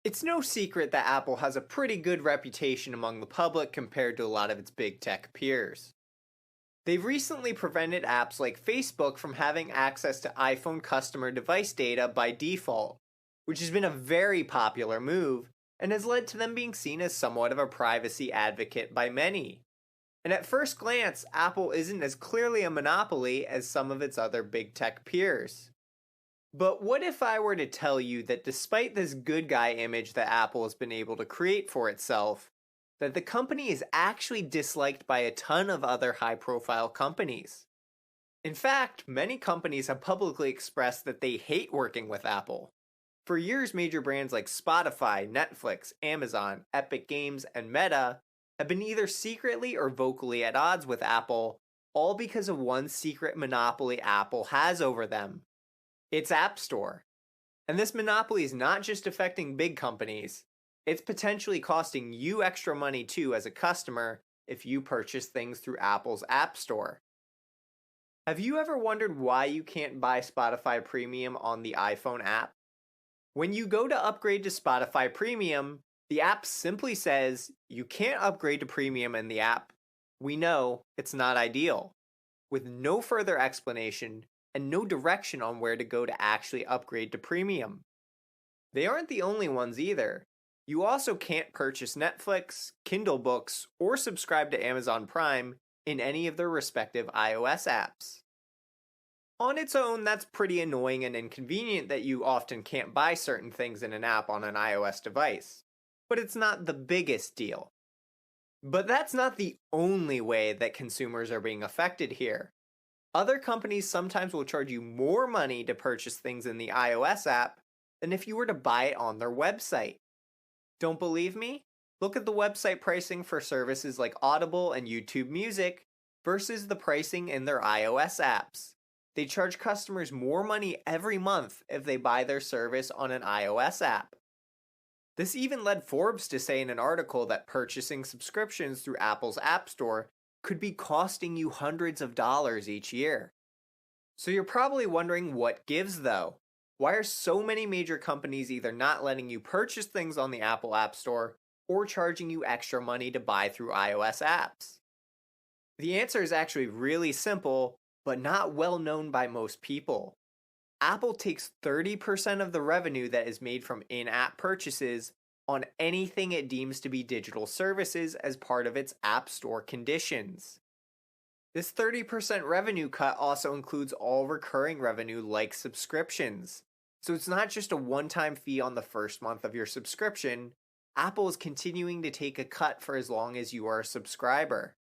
It's no secret that Apple has a pretty good reputation among the public compared to a lot of its big tech peers. They've recently prevented apps like Facebook from having access to iPhone customer device data by default, which has been a very popular move and has led to them being seen as somewhat of a privacy advocate by many. And at first glance, Apple isn't as clearly a monopoly as some of its other big tech peers. But what if I were to tell you that despite this good guy image that Apple has been able to create for itself, that the company is actually disliked by a ton of other high profile companies? In fact, many companies have publicly expressed that they hate working with Apple. For years, major brands like Spotify, Netflix, Amazon, Epic Games, and Meta have been either secretly or vocally at odds with Apple, all because of one secret monopoly Apple has over them: its App Store. And this monopoly is not just affecting big companies, it's potentially costing you extra money too as a customer if you purchase things through Apple's App Store. Have you ever wondered why you can't buy Spotify Premium on the iPhone app? When you go to upgrade to Spotify Premium, the app simply says you can't upgrade to Premium in the app. We know it's not ideal, with no further explanation and no direction on where to go to actually upgrade to Premium. They aren't the only ones either. You also can't purchase Netflix, Kindle books, or subscribe to Amazon Prime in any of their respective iOS apps. On its own, that's pretty annoying and inconvenient that you often can't buy certain things in an app on an iOS device. But it's not the biggest deal. But that's not the only way that consumers are being affected here. Other companies sometimes will charge you more money to purchase things in the iOS app than if you were to buy it on their website. Don't believe me? Look at the website pricing for services like Audible and YouTube Music versus the pricing in their iOS apps. They charge customers more money every month if they buy their service on an iOS app. This even led Forbes to say in an article that purchasing subscriptions through Apple's App Store could be costing you hundreds of dollars each year. So you're probably wondering what gives though? Why are so many major companies either not letting you purchase things on the Apple App Store or charging you extra money to buy through iOS apps? The answer is actually really simple, but not well known by most people. Apple takes 30% of the revenue that is made from in-app purchases on anything it deems to be digital services as part of its App Store conditions. This 30% revenue cut also includes all recurring revenue like subscriptions. So it's not just a one-time fee on the first month of your subscription. Apple is continuing to take a cut for as long as you are a subscriber.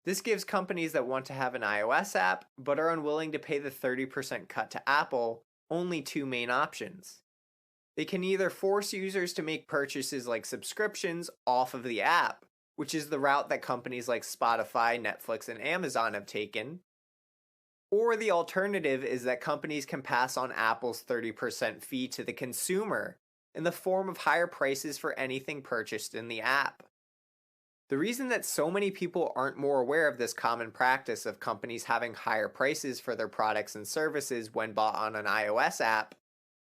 This gives companies that want to have an iOS app but are unwilling to pay the 30% cut to Apple only two main options. They can either force users to make purchases like subscriptions off of the app, which is the route that companies like Spotify, Netflix, and Amazon have taken. Or the alternative is that companies can pass on Apple's 30% fee to the consumer in the form of higher prices for anything purchased in the app. The reason that so many people aren't more aware of this common practice of companies having higher prices for their products and services when bought on an iOS app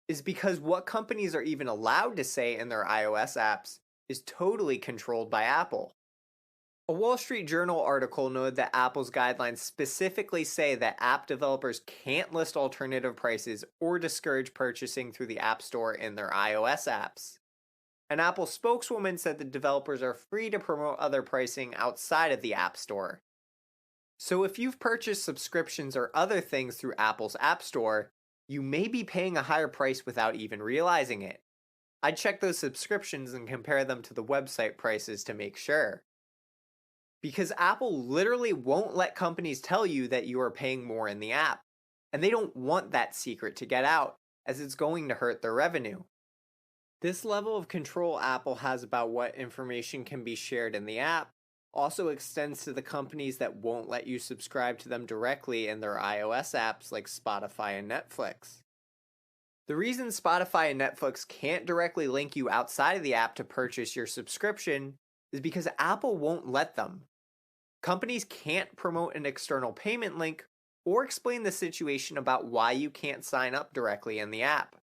is because what companies are even allowed to say in their iOS apps is totally controlled by Apple. A Wall Street Journal article noted that Apple's guidelines specifically say that app developers can't list alternative prices or discourage purchasing through the App Store in their iOS apps. An Apple spokeswoman said that developers are free to promote other pricing outside of the App Store. So if you've purchased subscriptions or other things through Apple's App Store, you may be paying a higher price without even realizing it. I'd check those subscriptions and compare them to the website prices to make sure. Because Apple literally won't let companies tell you that you are paying more in the app, and they don't want that secret to get out, as it's going to hurt their revenue. This level of control Apple has about what information can be shared in the app also extends to the companies that won't let you subscribe to them directly in their iOS apps like Spotify and Netflix. The reason Spotify and Netflix can't directly link you outside of the app to purchase your subscription is because Apple won't let them. Companies can't promote an external payment link or explain the situation about why you can't sign up directly in the app.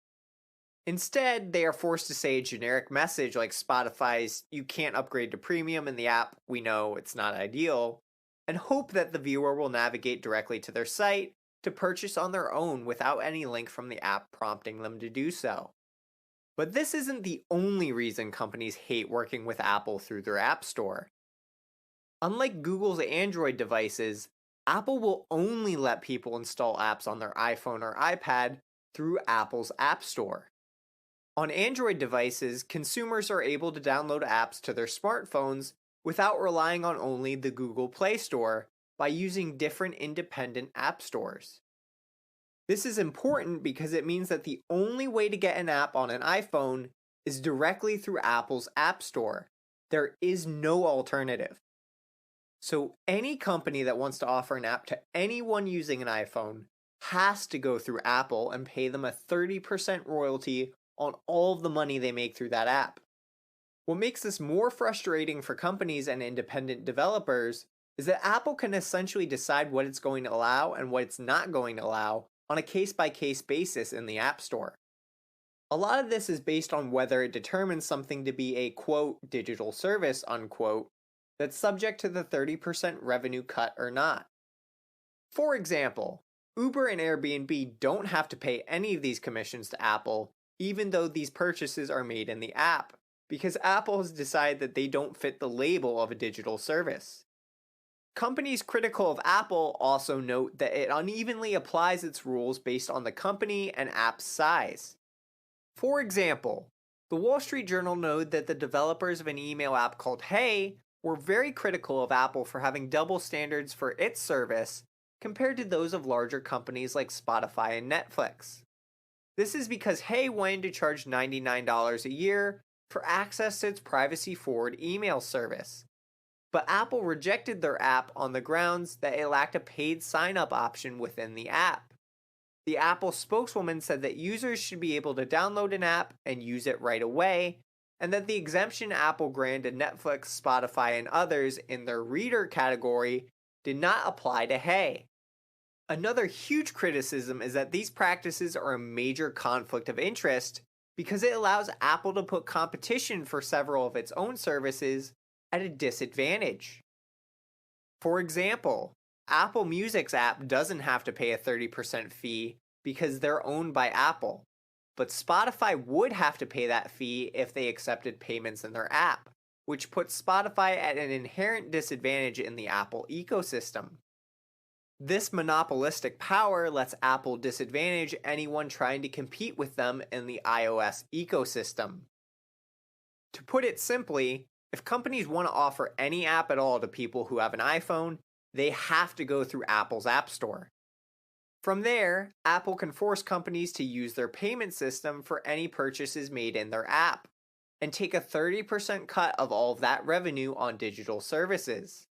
Instead, they are forced to say a generic message like Spotify's "you can't upgrade to premium" in the app, we know it's not ideal, and hope that the viewer will navigate directly to their site to purchase on their own without any link from the app prompting them to do so. But this isn't the only reason companies hate working with Apple through their App Store. Unlike Google's Android devices, Apple will only let people install apps on their iPhone or iPad through Apple's App Store. On Android devices, consumers are able to download apps to their smartphones without relying on only the Google Play Store by using different independent app stores. This is important because it means that the only way to get an app on an iPhone is directly through Apple's App Store. There is no alternative. So any company that wants to offer an app to anyone using an iPhone has to go through Apple and pay them a 30% royalty on all of the money they make through that app. What makes this more frustrating for companies and independent developers is that Apple can essentially decide what it's going to allow and what it's not going to allow on a case-by-case basis in the App Store. A lot of this is based on whether it determines something to be a quote digital service unquote that's subject to the 30% revenue cut or not. For example, Uber and Airbnb don't have to pay any of these commissions to Apple, even though these purchases are made in the app, because Apple has decided that they don't fit the label of a digital service. Companies critical of Apple also note that it unevenly applies its rules based on the company and app's size. For example, the Wall Street Journal noted that the developers of an email app called Hey were very critical of Apple for having double standards for its service compared to those of larger companies like Spotify and Netflix. This is because Hey wanted to charge $99 a year for access to its privacy-forward email service. But Apple rejected their app on the grounds that it lacked a paid sign-up option within the app. The Apple spokeswoman said that users should be able to download an app and use it right away, and that the exemption Apple granted Netflix, Spotify, and others in their reader category did not apply to Hey. Another huge criticism is that these practices are a major conflict of interest because it allows Apple to put competition for several of its own services at a disadvantage. For example, Apple Music's app doesn't have to pay a 30% fee because they're owned by Apple, but Spotify would have to pay that fee if they accepted payments in their app, which puts Spotify at an inherent disadvantage in the Apple ecosystem. This monopolistic power lets Apple disadvantage anyone trying to compete with them in the iOS ecosystem. To put it simply, if companies want to offer any app at all to people who have an iPhone, they have to go through Apple's App Store. From there, Apple can force companies to use their payment system for any purchases made in their app, and take a 30% cut of all of that revenue on digital services.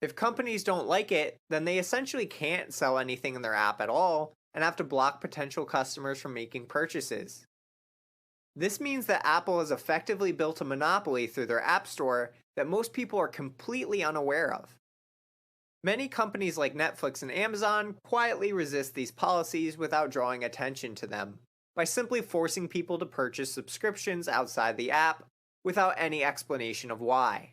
If companies don't like it, then they essentially can't sell anything in their app at all and have to block potential customers from making purchases. This means that Apple has effectively built a monopoly through their App Store that most people are completely unaware of. Many companies like Netflix and Amazon quietly resist these policies without drawing attention to them, by simply forcing people to purchase subscriptions outside the app without any explanation of why.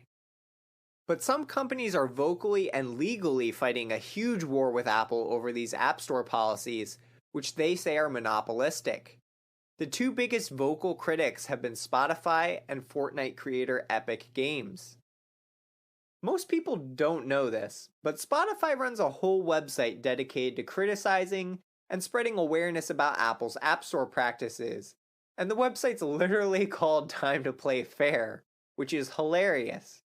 But some companies are vocally and legally fighting a huge war with Apple over these App Store policies, which they say are monopolistic. The two biggest vocal critics have been Spotify and Fortnite creator Epic Games. Most people don't know this, but Spotify runs a whole website dedicated to criticizing and spreading awareness about Apple's App Store practices, and the website's literally called Time to Play Fair, which is hilarious.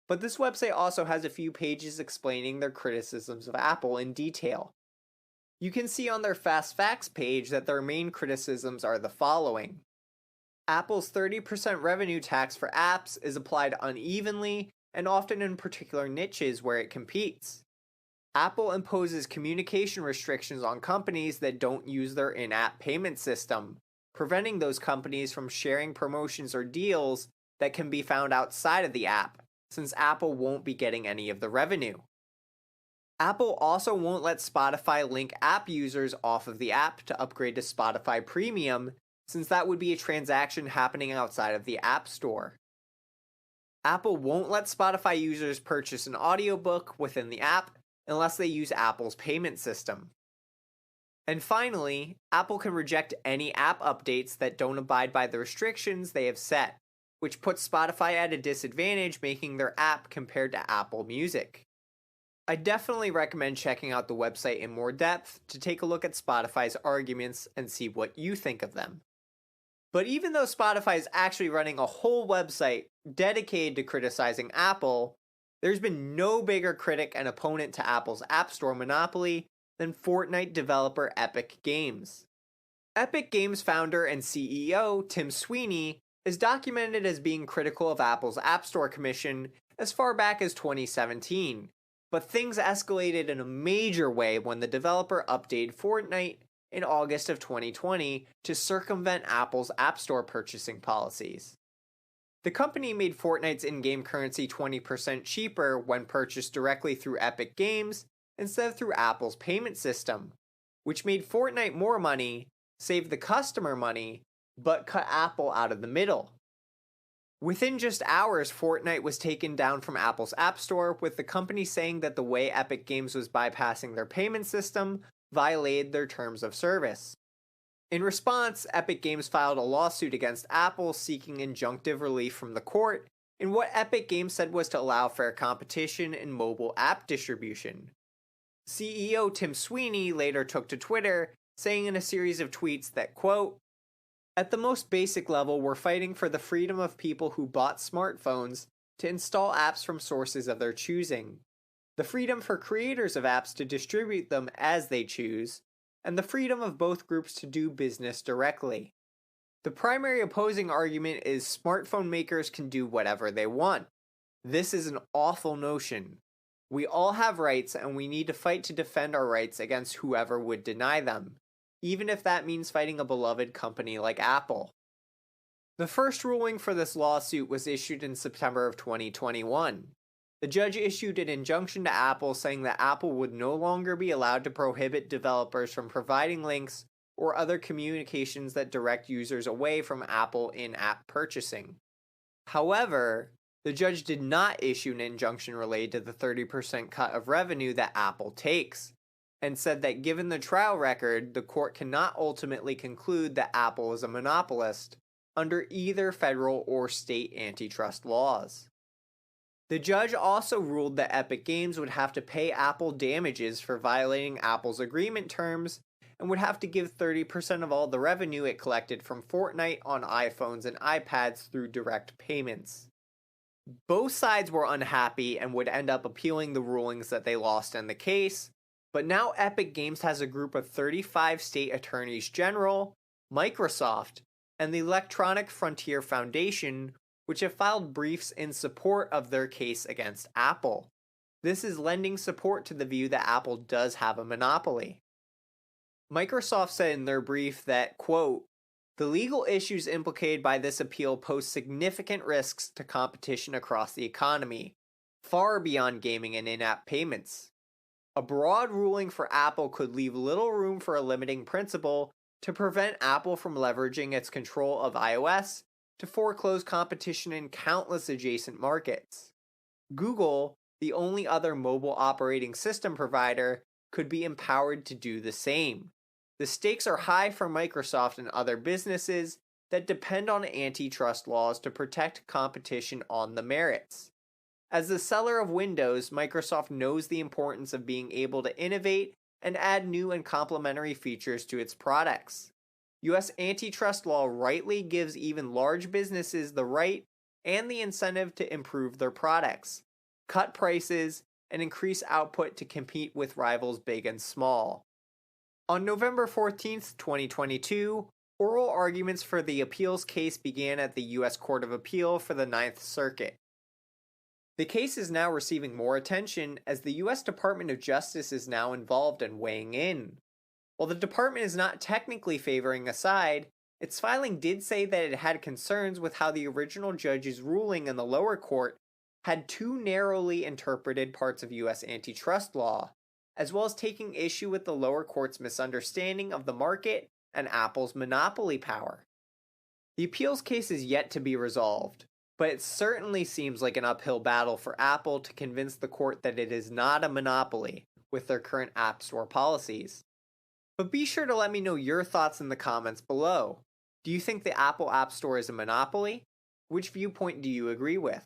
But this website also has a few pages explaining their criticisms of Apple in detail. You can see on their Fast Facts page that their main criticisms are the following. Apple's 30% revenue tax for apps is applied unevenly and often in particular niches where it competes. Apple imposes communication restrictions on companies that don't use their in-app payment system, preventing those companies from sharing promotions or deals that can be found outside of the app, since Apple won't be getting any of the revenue. Apple also won't let Spotify link app users off of the app to upgrade to Spotify Premium, since that would be a transaction happening outside of the App Store. Apple won't let Spotify users purchase an audiobook within the app unless they use Apple's payment system. And finally, Apple can reject any app updates that don't abide by the restrictions they have set, which puts Spotify at a disadvantage making their app compared to Apple Music. I definitely recommend checking out the website in more depth to take a look at Spotify's arguments and see what you think of them. But even though Spotify is actually running a whole website dedicated to criticizing Apple, there's been no bigger critic and opponent to Apple's App Store monopoly than Fortnite developer Epic Games. Epic Games founder and CEO Tim Sweeney is documented as being critical of Apple's App Store commission as far back as 2017, but things escalated in a major way when the developer updated Fortnite in August of 2020 to circumvent Apple's App Store purchasing policies. The company made Fortnite's in-game currency 20% cheaper when purchased directly through Epic Games instead of through Apple's payment system, which made Fortnite more money, saved the customer money, but cut Apple out of the middle. Within just hours, Fortnite was taken down from Apple's App Store, with the company saying that the way Epic Games was bypassing their payment system violated their terms of service. In response, Epic Games filed a lawsuit against Apple seeking injunctive relief from the court in what Epic Games said was to allow fair competition in mobile app distribution. CEO Tim Sweeney later took to Twitter, saying in a series of tweets that, quote, "At the most basic level, we're fighting for the freedom of people who bought smartphones to install apps from sources of their choosing, the freedom for creators of apps to distribute them as they choose, and the freedom of both groups to do business directly. The primary opposing argument is smartphone makers can do whatever they want. This is an awful notion. We all have rights, and we need to fight to defend our rights against whoever would deny them, even if that means fighting a beloved company like Apple." The first ruling for this lawsuit was issued in September of 2021. The judge issued an injunction to Apple saying that Apple would no longer be allowed to prohibit developers from providing links or other communications that direct users away from Apple in-app purchasing. However, the judge did not issue an injunction related to the 30% cut of revenue that Apple takes, and said that given the trial record, the court cannot ultimately conclude that Apple is a monopolist under either federal or state antitrust laws. The judge also ruled that Epic Games would have to pay Apple damages for violating Apple's agreement terms and would have to give 30% of all the revenue it collected from Fortnite on iPhones and iPads through direct payments. Both sides were unhappy and would end up appealing the rulings that they lost in the case, but now Epic Games has a group of 35 state attorneys general, Microsoft, and the Electronic Frontier Foundation, which have filed briefs in support of their case against Apple. This is lending support to the view that Apple does have a monopoly. Microsoft said in their brief that, quote, "The legal issues implicated by this appeal pose significant risks to competition across the economy, far beyond gaming and in-app payments. A broad ruling for Apple could leave little room for a limiting principle to prevent Apple from leveraging its control of iOS to foreclose competition in countless adjacent markets. Google, the only other mobile operating system provider, could be empowered to do the same. The stakes are high for Microsoft and other businesses that depend on antitrust laws to protect competition on the merits. As the seller of Windows, Microsoft knows the importance of being able to innovate and add new and complementary features to its products. U.S. antitrust law rightly gives even large businesses the right and the incentive to improve their products, cut prices, and increase output to compete with rivals big and small." On November 14th, 2022, oral arguments for the appeals case began at the U.S. Court of Appeal for the Ninth Circuit. The case is now receiving more attention as the U.S. Department of Justice is now involved and weighing in. While the department is not technically favoring a side, its filing did say that it had concerns with how the original judge's ruling in the lower court had too narrowly interpreted parts of U.S. antitrust law, as well as taking issue with the lower court's misunderstanding of the market and Apple's monopoly power. The appeals case is yet to be resolved, but it certainly seems like an uphill battle for Apple to convince the court that it is not a monopoly with their current App Store policies. But be sure to let me know your thoughts in the comments below. Do you think the Apple App Store is a monopoly? Which viewpoint do you agree with?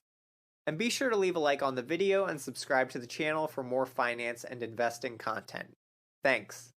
And be sure to leave a like on the video and subscribe to the channel for more finance and investing content. Thanks.